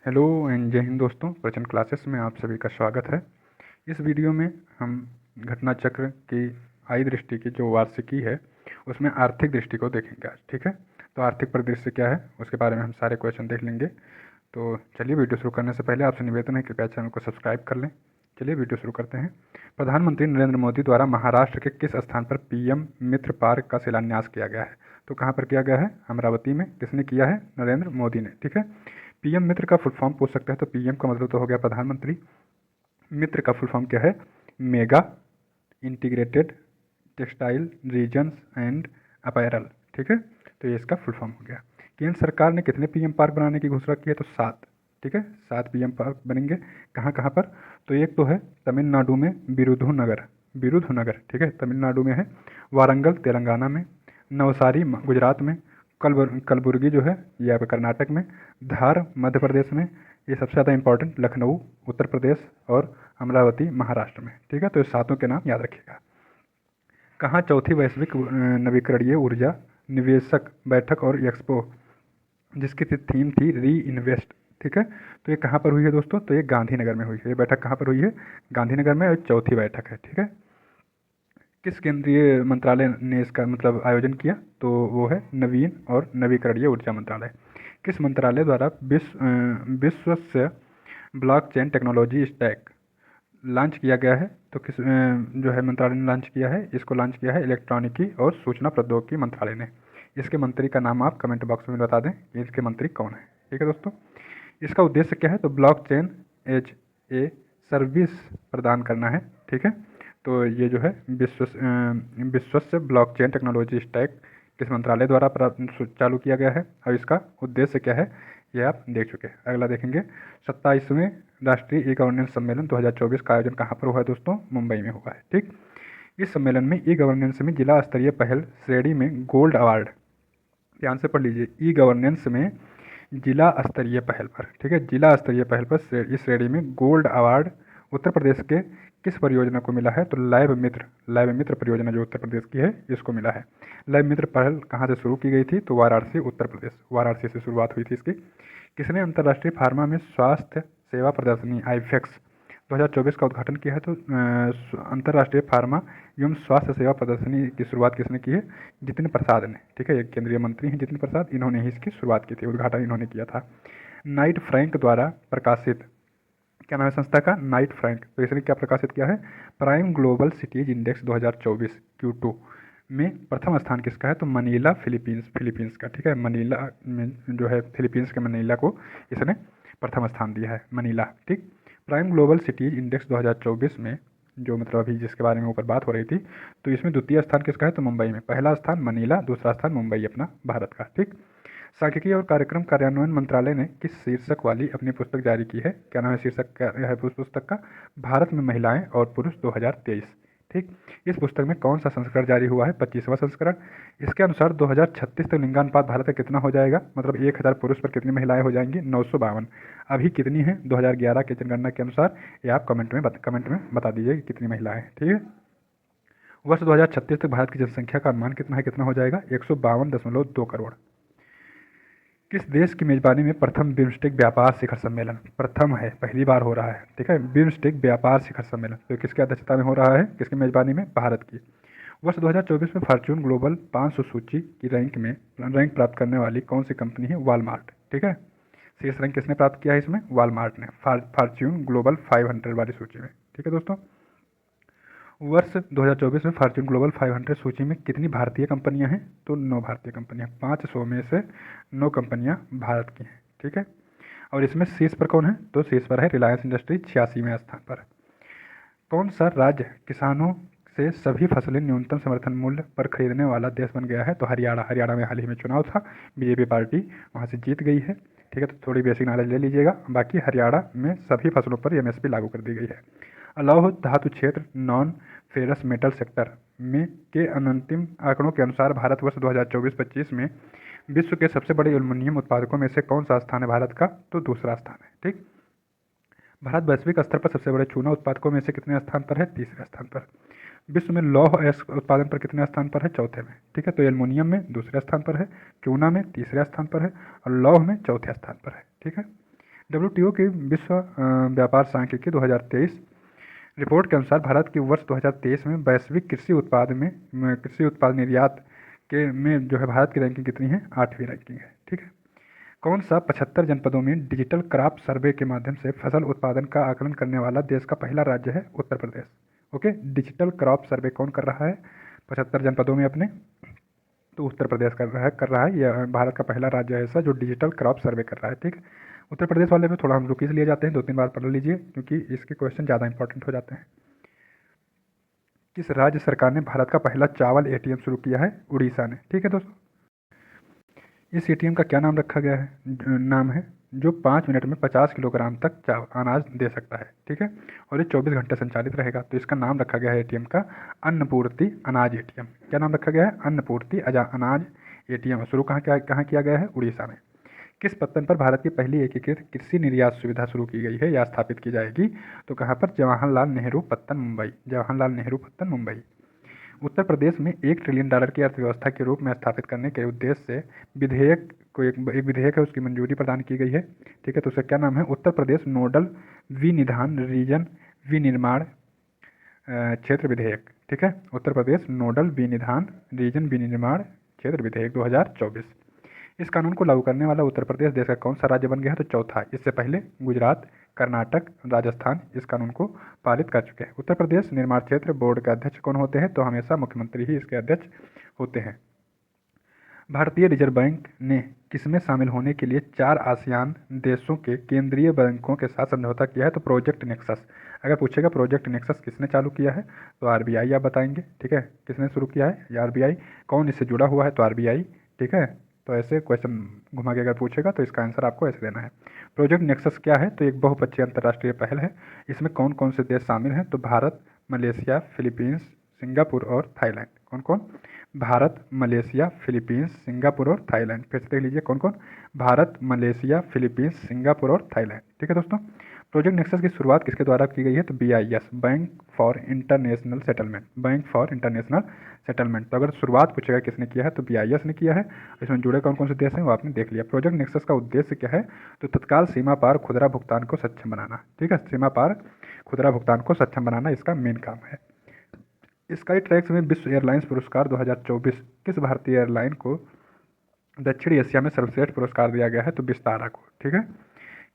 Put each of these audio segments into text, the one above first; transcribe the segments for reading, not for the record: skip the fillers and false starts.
Hello and जय हिंद दोस्तों, प्रचंड क्लासेस में आप सभी का स्वागत है। इस वीडियो में हम घटना चक्र की आय दृष्टि की जो वार्षिकी है उसमें आर्थिक दृष्टि को देखेंगे आज। ठीक है, तो आर्थिक परिदृश्य क्या है उसके बारे में हम सारे क्वेश्चन देख लेंगे। तो चलिए, वीडियो शुरू करने से पहले आपसे निवेदन है कृपया चैनल को सब्सक्राइब कर लें। चलिए वीडियो शुरू करते हैं। प्रधानमंत्री नरेंद्र मोदी द्वारा महाराष्ट्र के किस स्थान पर पीएम मित्र पार्क का शिलान्यास किया गया है? तो कहाँ पर किया गया है? अमरावती में। किसने किया है? नरेंद्र मोदी ने। ठीक है, पीएम मित्र का फुल फॉर्म पूछ सकते हैं, तो पीएम का मतलब तो हो गया प्रधानमंत्री, मित्र का फुल फॉर्म क्या है? Mega integrated textile regions and apparel. ठीक है, तो ये इसका फुल फॉर्म हो गया। केंद्र सरकार ने कितने पीएम पार्क बनाने की घोषणा की है? तो 7। ठीक है, 7 पीएम पार्क बनेंगे। कहाँ कहाँ पर? तो एक तो है तमिलनाडु में विरुधुनगर, विरुधुनगर। ठीक है, तमिलनाडु में है। वारंगल तेलंगाना में। नवसारी गुजरात में। कलबुर्गी जो है ये आपका कर्नाटक में। धार मध्य प्रदेश में। ये सबसे ज़्यादा इंपॉर्टेंट लखनऊ उत्तर प्रदेश और अमरावती महाराष्ट्र में। ठीक है, तो ये सातों के नाम याद रखिएगा। कहाँ चौथी वैश्विक नवीकरणीय ऊर्जा निवेशक बैठक और एक्सपो जिसकी थीम थी री इन्वेस्ट। ठीक है, तो ये कहाँ पर हुई है दोस्तों? तो ये गांधीनगर में हुई है। ये बैठक कहाँ पर हुई है? गांधीनगर में, और चौथी बैठक है। ठीक है, किस केंद्रीय मंत्रालय ने इसका मतलब आयोजन किया? तो वो है नवीन और नवीकरणीय ऊर्जा मंत्रालय। किस मंत्रालय द्वारा विश्व से ब्लॉकचेन टेक्नोलॉजी स्टैक लॉन्च किया गया है? तो किस जो है मंत्रालय ने लॉन्च किया है? इसको लॉन्च किया है इलेक्ट्रॉनिकी और सूचना प्रौद्योगिकी मंत्रालय ने। इसके मंत्री का नाम आप कमेंट बॉक्स में बता दें कि इसके मंत्री कौन है। ठीक है दोस्तों, इसका उद्देश्य क्या है? तो ब्लॉकचेन एज ए सर्विस प्रदान करना है। ठीक है, तो ये जो है विश्व से ब्लॉकचेन टेक्नोलॉजी स्टैक किस मंत्रालय द्वारा चालू किया गया है और इसका उद्देश्य क्या है, ये आप देख चुके हैं। अगला देखेंगे, 27वें राष्ट्रीय ई गवर्नेंस सम्मेलन 2024 का आयोजन कहाँ पर हुआ है दोस्तों? मुंबई में हुआ है। ठीक, इस सम्मेलन में ई गवर्नेंस में जिला स्तरीय पहल श्रेणी में गोल्ड अवार्ड, ध्यान से पढ़ लीजिए, ई गवर्नेंस में जिला स्तरीय पहल पर, ठीक है, जिला स्तरीय पहल पर इस श्रेणी में गोल्ड अवार्ड उत्तर प्रदेश के किस परियोजना को मिला है? तो लैब मित्र परियोजना जो उत्तर प्रदेश की है इसको मिला है। लैब मित्र पहल कहाँ से शुरू की गई थी? तो वाराणसी उत्तर प्रदेश, वाराणसी से शुरुआत हुई थी इसकी। किसने अंतर्राष्ट्रीय फार्मा में स्वास्थ्य सेवा प्रदर्शनी आईफेक्स 2024 का उद्घाटन किया है? तो अंतर्राष्ट्रीय फार्मा एवं स्वास्थ्य सेवा प्रदर्शनी की शुरुआत किसने की है? जितिन प्रसाद ने। ठीक है, एक केंद्रीय मंत्री हैं जितिन प्रसाद, इन्होंने ही इसकी शुरुआत की थी, उद्घाटन इन्होंने किया था। नाइट फ्रैंक द्वारा प्रकाशित, क्या नाम है संस्था का? Knight Frank. तो इसने क्या प्रकाशित किया है? Prime global cities index 2024 Q2 में प्रथम स्थान किसका है? तो मनीला फिलीपींस का। ठीक है, मनीला में जो है फिलीपींस के मनीला को इसने प्रथम स्थान दिया है, मनीला। ठीक, प्राइम ग्लोबल सिटीज इंडेक्स 2024 में जो मतलब अभी जिसके बारे में ऊपर बात हो रही थी, तो इसमें द्वितीय स्थान किसका है? तो मुंबई में। पहला स्थान मनीला, दूसरा स्थान मुंबई अपना भारत का। ठीक, सांख्यिकी और कार्यक्रम कार्यान्वयन मंत्रालय ने किस शीर्षक वाली अपनी पुस्तक जारी की है? क्या नाम है शीर्षक क्या है उस पुस्तक का? भारत में महिलाएं और पुरुष 2023। ठीक, इस पुस्तक में कौन सा संस्करण जारी हुआ है? 25वां संस्करण। इसके अनुसार 2036 तक लिंगानुपात भारत का कितना हो जाएगा? मतलब 1000 पुरुष पर कितनी महिलाएं हो जाएंगी? 952। अभी कितनी है 2011 की जनगणना के अनुसार? ये आप कमेंट में बता दीजिए कि कितनी महिलाएं। ठीक है, वर्ष 2036 तक भारत की जनसंख्या का अनुमान कितना है? कितना हो जाएगा? 152.2 करोड़। किस देश की मेजबानी में प्रथम बिम्स्टेक व्यापार शिखर सम्मेलन? प्रथम है, पहली बार हो रहा है। ठीक है, बिम्स्टेक व्यापार शिखर सम्मेलन तो किसकी अध्यक्षता में हो रहा है? किसकी मेजबानी में? भारत की। वर्ष 2024 में फॉर्च्यून ग्लोबल 500 सूची की रैंक प्राप्त करने वाली कौन सी कंपनी है? वॉलमार्ट। ठीक है, शीर्ष रैंक किसने प्राप्त किया है इसमें? वॉलमार्ट ने, फॉर्च्यून ग्लोबल 500 वाली सूची में। ठीक है दोस्तों, वर्ष 2024 में फॉर्च्यून ग्लोबल 500 सूची में कितनी भारतीय कंपनियां हैं? तो 9 भारतीय कंपनियां, 500 में से 9 कंपनियां भारत की हैं। ठीक है, और इसमें शीर्ष पर कौन है? तो शीर्ष पर है रिलायंस इंडस्ट्री 86वें स्थान पर। कौन सा राज्य किसानों से सभी फसलें न्यूनतम समर्थन मूल्य पर खरीदने वाला देश बन गया है? तो हरियाणा। हरियाणा में हाल ही में चुनाव था, बीजेपी पार्टी वहाँ से जीत गई है। ठीक है, तो थोड़ी बेसिक नॉलेज ले लीजिएगा। बाकी हरियाणा में सभी फसलों पर एमएसपी लागू कर दी गई है। अलौह धातु क्षेत्र नॉन फेरस मेटल सेक्टर में के अंतिम आंकड़ों के अनुसार भारत वर्ष 2024-25 में विश्व के सबसे बड़े एल्युमिनियम उत्पादकों में से कौन सा स्थान है भारत का? तो दूसरा स्थान है। ठीक, भारत वैश्विक स्तर पर सबसे बड़े चूना उत्पादकों में से कितने स्थान पर है? तीसरे स्थान पर। विश्व में लौह अयस्क उत्पादन पर कितने स्थान पर है? चौथे में। ठीक है, तो एल्युमिनियम में दूसरे स्थान पर है, चूना में तीसरे स्थान पर है और लौह में चौथे स्थान पर है। ठीक है, WTO की विश्व व्यापार सांख्यिकी 2023 रिपोर्ट के अनुसार भारत की वर्ष 2023 में वैश्विक कृषि उत्पाद निर्यात के में जो है भारत की रैंकिंग कितनी है? 8वीं रैंकिंग है। ठीक है। कौन सा 75 जनपदों में डिजिटल क्रॉप सर्वे के माध्यम से फसल उत्पादन का आकलन करने वाला देश का पहला राज्य है? Uttar Pradesh. Okay, digital crop survey कौन कर रहा है 75 जनपदों में अपने? तो उत्तर प्रदेश कर रहा है। यह भारत का पहला राज्य है ऐसा जो डिजिटल क्रॉप सर्वे कर रहा है। ठीक है। उत्तर प्रदेश वाले में थोड़ा हम रुक लिए जाते हैं, 2-3 बार पढ़ लीजिए क्योंकि इसके क्वेश्चन ज़्यादा इंपॉर्टेंट हो जाते हैं। किस राज्य सरकार ने भारत का पहला चावल ATM शुरू किया है? उड़ीसा ने। ठीक है दोस्तों, इस ATM का क्या नाम रखा गया है? नाम है जो 5 मिनट में 50 किलोग्राम तक अनाज दे सकता है। ठीक है, और ये 24 घंटे संचालित रहेगा। तो इसका नाम रखा गया है ATM का अन्नपूर्ति अनाज ATM। क्या नाम रखा गया है? अन्नपूर्ति अनाज ATM। शुरू कहाँ किया गया है? उड़ीसा में। किस पत्तन पर भारत की पहली एकीकृत कृषि निर्यात सुविधा शुरू की गई है या स्थापित की जाएगी? तो कहाँ पर? जवाहरलाल नेहरू पत्तन, मुंबई। जवाहरलाल नेहरू पत्तन, मुंबई। उत्तर प्रदेश में $1 ट्रिलियन की अर्थव्यवस्था के रूप में स्थापित करने के उद्देश्य से एक विधेयक है, उसकी मंजूरी प्रदान की गई है। ठीक है, तो उसका क्या नाम है? उत्तर प्रदेश नोडल विनिधान रीजन विनिर्माण क्षेत्र विधेयक। ठीक है, उत्तर प्रदेश नोडल विनिधान रीजन विनिर्माण क्षेत्र विधेयक 2024। इस कानून को लागू करने वाला उत्तर प्रदेश देश का कौन सा राज्य बन गया है? तो चौथा। इससे पहले गुजरात, कर्नाटक, राजस्थान इस कानून को पारित कर चुके हैं। उत्तर प्रदेश निर्माण क्षेत्र बोर्ड के अध्यक्ष कौन होते हैं? तो हमेशा मुख्यमंत्री ही इसके अध्यक्ष होते हैं। भारतीय रिजर्व बैंक ने किसमें शामिल होने के लिए 4 आसियान देशों के केंद्रीय बैंकों के साथ समझौता किया है? तो प्रोजेक्ट नेक्सस। अगर पूछेगा प्रोजेक्ट नेक्सस किसने चालू किया है तो RBI आप बताएंगे। ठीक है, किसने शुरू किया है? RBI। कौन इससे जुड़ा हुआ है? तो RBI। ठीक है, तो ऐसे क्वेश्चन घुमा के अगर पूछेगा तो इसका आंसर आपको ऐसे देना है। प्रोजेक्ट नेक्सस क्या है? तो एक बहुपक्षीय अंतर्राष्ट्रीय पहल है। इसमें कौन कौन से देश शामिल हैं? तो भारत, मलेशिया, फिलीपींस, सिंगापुर और थाईलैंड। कौन कौन? भारत, मलेशिया, फिलीपींस, सिंगापुर और थाईलैंड। फिर से देख लीजिए कौन कौन? भारत, मलेशिया, फिलीपींस, सिंगापुर और थाईलैंड। ठीक है दोस्तों, प्रोजेक्ट नेक्सस की शुरुआत किसके द्वारा की गई है? तो BIS, bank for international settlement. Bank for international settlement. तो अगर शुरुआत पूछेगा किसने किया है तो BIS ने किया है। इसमें जुड़े कौन कौन से देश हैं वो आपने देख लिया। प्रोजेक्ट नेक्सस का उद्देश्य क्या है? तो तत्काल सीमा पार खुदरा भुगतान को सक्षम बनाना। ठीक है, सीमा पार खुदरा भुगतान को सक्षम बनाना इसका मेन काम है। स्काई ट्रैक्स में विश्व एयरलाइंस पुरस्कार 2024 किस भारतीय एयरलाइन को दक्षिण एशिया में सर्वश्रेष्ठ पुरस्कार दिया गया है? तो विस्तारा को। ठीक है,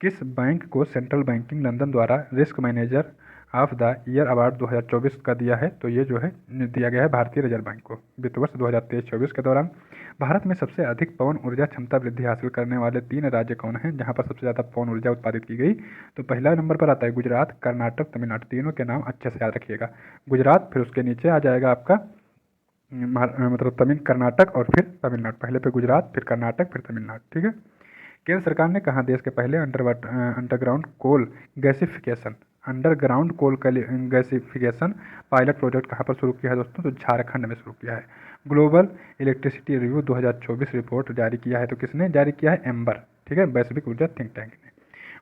किस बैंक को सेंट्रल बैंकिंग लंदन द्वारा risk manager of the year award 2024 का दिया है? तो ये जो है दिया गया है भारतीय रिजर्व बैंक को। वित्त वर्ष 2023-24 के दौरान भारत में सबसे अधिक पवन ऊर्जा क्षमता वृद्धि हासिल करने वाले 3 राज्य कौन हैं जहां पर सबसे ज़्यादा पवन ऊर्जा उत्पादित की गई? तो पहला नंबर पर आता है गुजरात, कर्नाटक, तमिलनाडु। तीनों के नाम अच्छे से याद रखिएगा। गुजरात, फिर उसके नीचे आ जाएगा आपका मतलब कर्नाटक और फिर तमिलनाडु। पहले पे गुजरात, फिर कर्नाटक, फिर तमिलनाडु। ठीक है। केंद्र सरकार ने कहा देश के पहले underground coal gasification pilot project कहाँ पर शुरू किया है दोस्तों? तो झारखंड में शुरू किया है। ग्लोबल इलेक्ट्रिसिटी रिव्यू 2024 रिपोर्ट जारी किया है, तो किसने जारी किया है? एम्बर। ठीक है, वैश्विक ऊर्जा थिंक टैंक ने।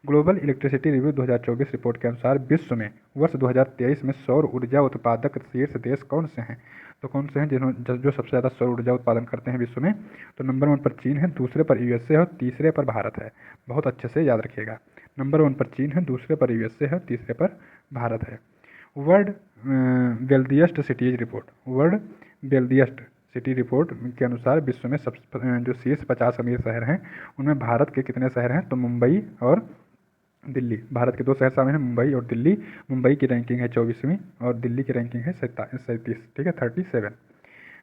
ग्लोबल इलेक्ट्रिसिटी रिव्यू 2024 रिपोर्ट के अनुसार विश्व में वर्ष 2023 में सौर ऊर्जा उत्पादक शीर्ष देश कौन से हैं? तो कौन से हैं जो सबसे ज़्यादा सौर ऊर्जा उत्पादन करते हैं विश्व में? तो नंबर 1 पर चीन है, दूसरे पर USA है और तीसरे पर भारत है। बहुत अच्छे से याद रखिएगा। नंबर 1 पर चीन है, दूसरे पर USA है, तीसरे पर भारत है। वर्ल्ड वेल्दिएस्ट सिटीज रिपोर्ट के अनुसार विश्व में जो शीर्ष 50 अमीर शहर हैं उनमें भारत के कितने शहर हैं? तो मुंबई और दिल्ली। भारत के 2 शहर शामिल हैं, मुंबई और दिल्ली। मुंबई की रैंकिंग है 24वीं और दिल्ली की रैंकिंग है 37। ठीक है, 37।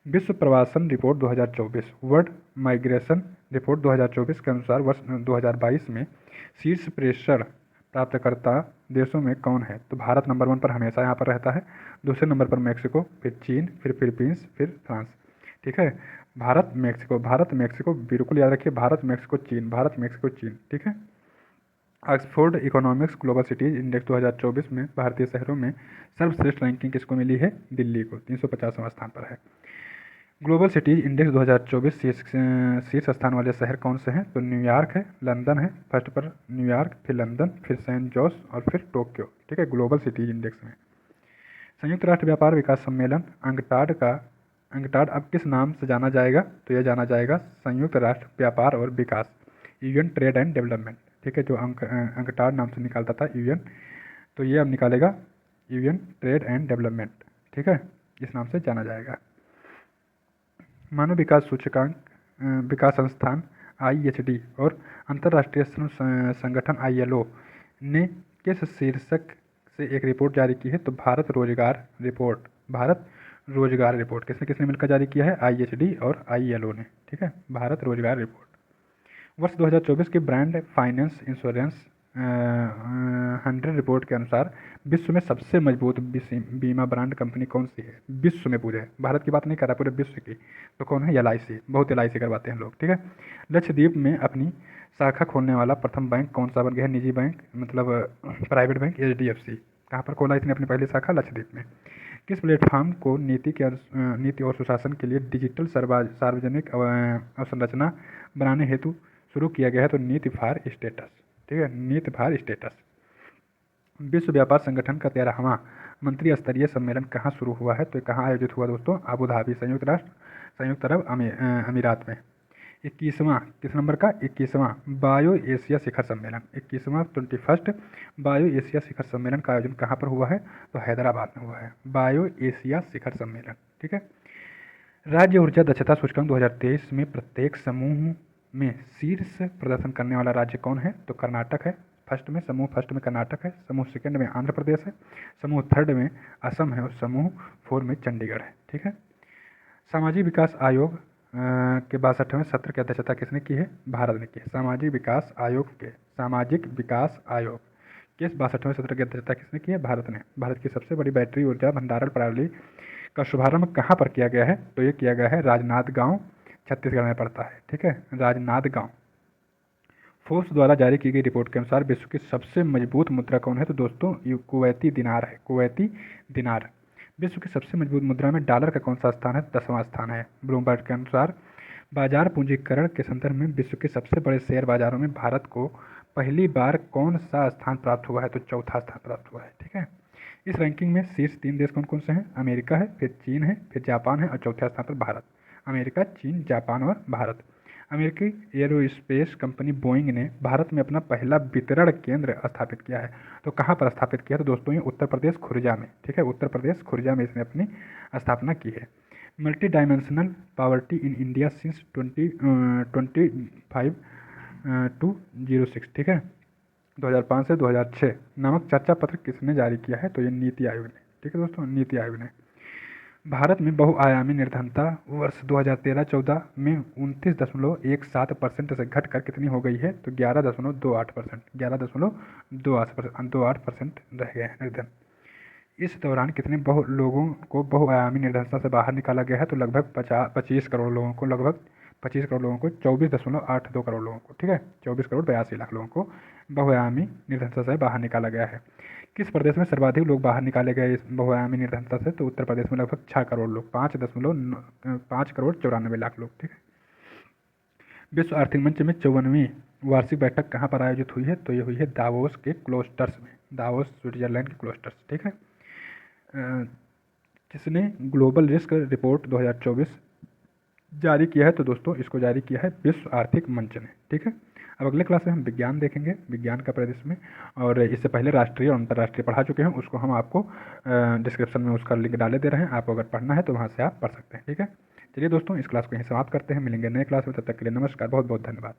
विश्व प्रवासन रिपोर्ट 2024 वर्ल्ड माइग्रेशन रिपोर्ट 2024 के अनुसार वर्ष 2022 में शीर्ष प्रेषण प्राप्तकर्ता देशों में कौन है? तो भारत नंबर 1 पर हमेशा यहाँ पर रहता है, दूसरे नंबर पर मैक्सिको, फिर चीन, फिर फिलीपींस, फिर फ्रांस। ठीक है, भारत मैक्सिको बिल्कुल याद रखिए, भारत मैक्सिको चीन। ठीक है। Oxford economics global cities index 2024 में भारतीय शहरों में सर्वश्रेष्ठ रैंकिंग किसको मिली है? दिल्ली को, 350वां स्थान पर है। ग्लोबल सिटीज इंडेक्स 2024 शीर्ष स्थान वाले शहर कौन से हैं? तो न्यूयॉर्क है, लंदन है, फर्स्ट पर न्यूयॉर्क, फिर लंदन, फिर सैन जोस और फिर टोक्यो। ठीक है, ग्लोबल सिटीज इंडेक्स में। संयुक्त राष्ट्र व्यापार विकास सम्मेलन अंगटाड अब किस नाम से जाना जाएगा? तो यह जाना जाएगा संयुक्त राष्ट्र व्यापार और विकास, UN ट्रेड एंड डेवलपमेंट। ठीक है, जो अंकटाड नाम से निकालता था यूएन, तो ये अब निकालेगा यूएन ट्रेड एंड डेवलपमेंट, ठीक है, इस नाम से जाना जाएगा। मानव विकास सूचकांक विकास संस्थान IHD और अंतर्राष्ट्रीय श्रम संगठन ILO ने किस शीर्षक से एक रिपोर्ट जारी की है? तो भारत रोजगार रिपोर्ट। भारत रोजगार रिपोर्ट किसने किसने मिलकर जारी किया है? IHD और ILO ने, ठीक है, भारत रोजगार रिपोर्ट। वर्ष 2024 की ब्रांड फाइनेंस इंश्योरेंस 100 रिपोर्ट के अनुसार विश्व में सबसे मजबूत बीमा ब्रांड कंपनी कौन सी है? विश्व में पूरे, भारत की बात नहीं कर रहा, पूरे विश्व की, तो कौन है? LIC। बहुत LIC करवाते हैं लोग, ठीक है। लक्षद्वीप में अपनी शाखा खोलने वाला प्रथम बैंक कौन सा बन गया है? निजी बैंक, मतलब प्राइवेट बैंक, HDFC। कहाँ पर खोला इसने अपनी पहली शाखा? लक्षद्वीप में। किस प्लेटफॉर्म को नीति और सुशासन के लिए डिजिटल सार्वजनिक अवसंरचना बनाने हेतु शुरू किया गया है? तो नीति फॉर स्टेटस, ठीक है, नीति फॉर स्टेटस। विश्व व्यापार संगठन का 13वां मंत्री स्तरीय सम्मेलन कहाँ शुरू हुआ है? तो कहाँ आयोजित हुआ दोस्तों? अबू धाबी, संयुक्त अरब अमीरात में। 21वां, किस नंबर का? 21वां बायो एशिया शिखर सम्मेलन, 21वां 21st बायो एशिया शिखर सम्मेलन का आयोजन कहाँ पर हुआ है? तो हैदराबाद में हुआ है, बायो एशिया शिखर सम्मेलन, ठीक है। राज्य ऊर्जा दक्षता सूचकांक 2023 में प्रत्येक समूह में शीर्ष प्रदर्शन करने वाला राज्य कौन है? तो कर्नाटक है। समूह फर्स्ट में कर्नाटक है, समूह सेकंड में आंध्र प्रदेश है, समूह थर्ड में असम है और समूह 4 में चंडीगढ़ है, ठीक है। सामाजिक विकास आयोग के 62वें सत्र की अध्यक्षता किसने की है? भारत ने की है। सामाजिक विकास आयोग के 62वें सत्र की अध्यक्षता किसने की है? भारत ने। भारत की सबसे बड़ी बैटरी ऊर्जा भंडारण प्रणाली का शुभारंभ कहाँ पर किया गया है? तो ये किया गया है राजनांदगांव, छत्तीसगढ़ में पड़ता है, ठीक है, राजनांदगांव। फोर्ब्स द्वारा जारी की गई रिपोर्ट के अनुसार विश्व की सबसे मजबूत मुद्रा कौन है? तो दोस्तों ये कुवैती दिनार है, कुवैती दिनार। विश्व की सबसे मजबूत मुद्रा में डॉलर का कौन सा स्थान है? 10वां स्थान है। ब्लूमबर्ग के अनुसार बाजार पूंजीकरण के संदर्भ में विश्व के सबसे बड़े शेयर बाजारों में भारत को पहली बार कौन सा स्थान प्राप्त हुआ है? तो चौथा स्थान प्राप्त हुआ है, ठीक है। इस रैंकिंग में शीर्ष 3 देश कौन कौन से हैं? अमेरिका है, फिर चीन है, फिर जापान है और चौथे स्थान पर भारत। अमेरिका, चीन, जापान और भारत। अमेरिकी एरोस्पेस कंपनी बोइंग ने भारत में अपना पहला वितरण केंद्र स्थापित किया है। तो कहाँ पर स्थापित किया? तो दोस्तों ये उत्तर प्रदेश खुर्जा में, ठीक है, उत्तर प्रदेश खुर्जा में इसने अपनी स्थापना की है। Multi dimensional poverty in India since 25 to 06, ठीक है, 2005 से 2006 नामक चर्चा पत्र किसने जारी किया है? तो ये नीति आयोग ने, ठीक है दोस्तों, नीति आयोग ने। भारत में बहुआयामी निर्धनता वर्ष 2013-14 में 29.17% से घटकर कितनी हो गई है? तो 11.28%, 11.28% रह गए हैं निर्धन। इस दौरान कितने लोगों को बहुआयामी निर्धनता से बाहर निकाला गया है? तो लगभग 25 करोड़ लोगों को, 24.82 करोड़ लोगों को, ठीक है, 24,82,00,000 लोगों को बहुआयामी निर्धनता से बाहर निकाला गया है। किस प्रदेश में सर्वाधिक लोग बाहर निकाले गए इस बहुआयामी निर्धनता से? तो उत्तर प्रदेश में लगभग 6 करोड़ लोग, 5,94,00,000 लोग, ठीक है। विश्व आर्थिक मंच में 54वीं वार्षिक बैठक कहाँ पर आयोजित हुई है? तो ये हुई है दावोस के क्लोस्टर्स में, दावोस स्विट्जरलैंड के क्लोस्टर्स, ठीक है। किसने ग्लोबल रिस्क रिपोर्ट 2024 जारी किया है? तो दोस्तों इसको जारी किया है विश्व आर्थिक मंच ने, ठीक है। अब अगले क्लास में हम विज्ञान देखेंगे, विज्ञान का प्रदेश में, और इससे पहले राष्ट्रीय और अंतर्राष्ट्रीय पढ़ा चुके हैं, उसको हम आपको डिस्क्रिप्शन में उसका लिंक डाले दे रहे हैं, आपको अगर पढ़ना है तो वहाँ से आप पढ़ सकते हैं, ठीक है। चलिए दोस्तों इस क्लास को यहीं समाप्त करते हैं, मिलेंगे नए क्लास में, तब तक के लिए नमस्कार, बहुत बहुत धन्यवाद।